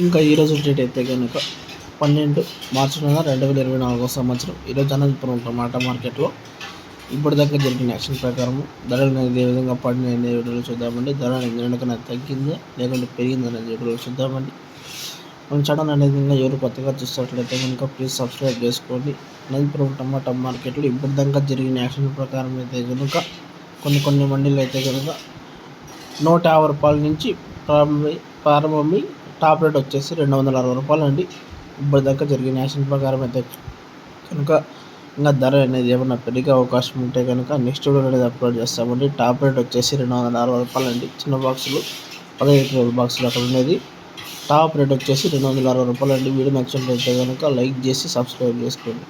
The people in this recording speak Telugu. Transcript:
ఇంకా ఈరోజు డేట్ అయితే కనుక 12 మార్చి 2024 సంవత్సరం. ఈరోజు అనంతపురం టమాటా మార్కెట్లో ఇప్పటిదాకా జరిగిన యాక్షన్ ప్రకారం ధరలు అనేది ఏ విధంగా పడినాయి అనే వీడియోలో చూద్దామండి. ధర అనేది ఎందుకన్నా తగ్గిందా లేకుంటే పెరిగిందా అనేది వీడియోలో చూద్దామండి. మన ఛానల్ అనేది ఇంకా ఎవరు కొత్తగా చూసినట్లయితే కనుక ప్లీజ్ సబ్స్క్రైబ్ చేసుకోండి. అనంతపురం టమాటా మార్కెట్లో ఇప్పటిదాకా జరిగిన యాక్షన్ ప్రకారం అయితే కనుక కొన్ని మండీలు అయితే కనుక 150 రూపాయల నుంచి ప్రారంభమై టాప్ రేట్ వచ్చేసి 260 రూపాయలు అండి. ఇప్పటిదాకా జరిగిన యాక్షన్ ప్రకారం అయితే కనుక ఇంకా ధర అనేది ఏమన్నా పెరిగే అవకాశం ఉంటే కనుక నెక్స్ట్ వీడియో అనేది అప్లోడ్ చేస్తామండి. టాప్ రేట్ వచ్చేసి 260 రూపాయలు అండి. చిన్న బాక్సులు 15 కిలోల బాక్సులు అక్కడ ఉండేది. టాప్ రేట్ వచ్చేసి 260 రూపాయలు అండి. వీడియో నచ్చినట్లయితే కనుక లైక్ చేసి సబ్స్క్రైబ్ చేసుకోండి.